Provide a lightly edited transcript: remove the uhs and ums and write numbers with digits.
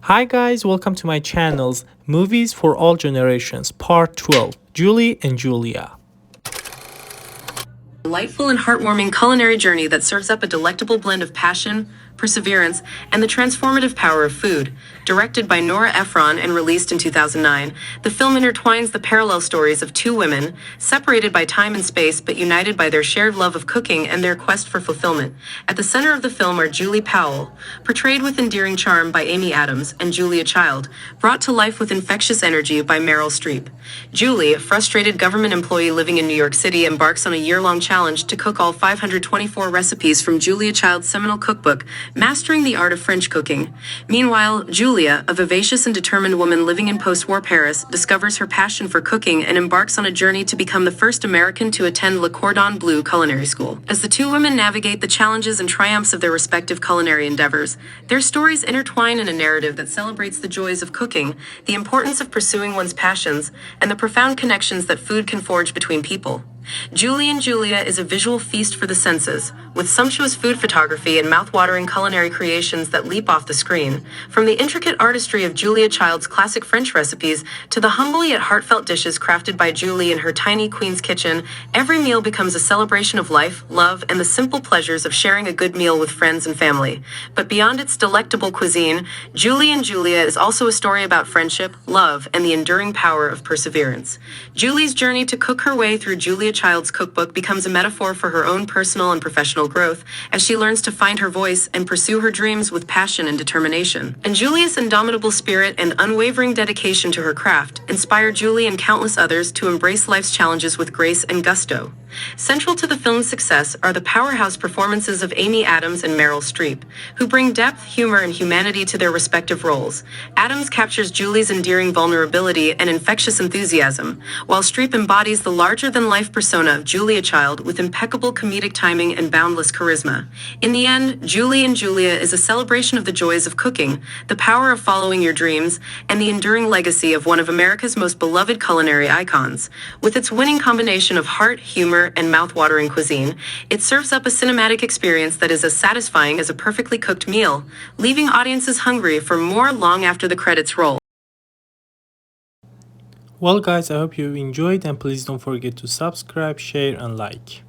Hi guys, welcome to my channel's Movies for All Generations Part 12, Julie and Julia. Delightful and heartwarming culinary journey that serves up a delectable blend of passion, perseverance, and the transformative power of food. Directed by Nora Ephron and released in 2009, the film intertwines the parallel stories of two women, separated by time and space but united by their shared love of cooking and their quest for fulfillment. At the center of the film are Julie Powell, portrayed with endearing charm by Amy Adams, and Julia Child, brought to life with infectious energy by Meryl Streep. Julie, a frustrated government employee living in New York City, embarks on a year-long challenge to cook all 524 recipes from Julia Child's seminal cookbook, Mastering the Art of French Cooking. Meanwhile, Julia, a vivacious and determined woman living in post-war Paris, discovers her passion for cooking and embarks on a journey to become the first American to attend Le Cordon Bleu Culinary School. As the two women navigate the challenges and triumphs of their respective culinary endeavors, their stories intertwine in a narrative that celebrates the joys of cooking, the importance of pursuing one's passions, and the profound connections that food can forge between people. Julie and Julia is a visual feast for the senses, with sumptuous food photography and mouth-watering culinary creations that leap off the screen. From the intricate artistry of Julia Child's classic French recipes to the humble yet heartfelt dishes crafted by Julie in her tiny Queen's kitchen, every meal becomes a celebration of life, love, and the simple pleasures of sharing a good meal with friends and family. But beyond its delectable cuisine, Julie and Julia is also a story about friendship, love, and the enduring power of perseverance. Julie's journey to cook her way through Julia Child's cookbook becomes a metaphor for her own personal and professional growth as she learns to find her voice and pursue her dreams with passion and determination. And Julia's indomitable spirit and unwavering dedication to her craft inspire Julie and countless others to embrace life's challenges with grace and gusto. Central to the film's success are the powerhouse performances of Amy Adams and Meryl Streep, who bring depth, humor, and humanity to their respective roles. Adams captures Julie's endearing vulnerability and infectious enthusiasm, while Streep embodies the larger-than-life persona of Julia Child with impeccable comedic timing and boundless charisma. In the end, Julie and Julia is a celebration of the joys of cooking, the power of following your dreams, and the enduring legacy of one of America's most beloved culinary icons. With its winning combination of heart, humor, and mouth-watering cuisine, it serves up a cinematic experience that is as satisfying as a perfectly cooked meal, leaving audiences hungry for more long after the credits roll. Well guys, I hope you enjoyed and please don't forget to subscribe, share and like.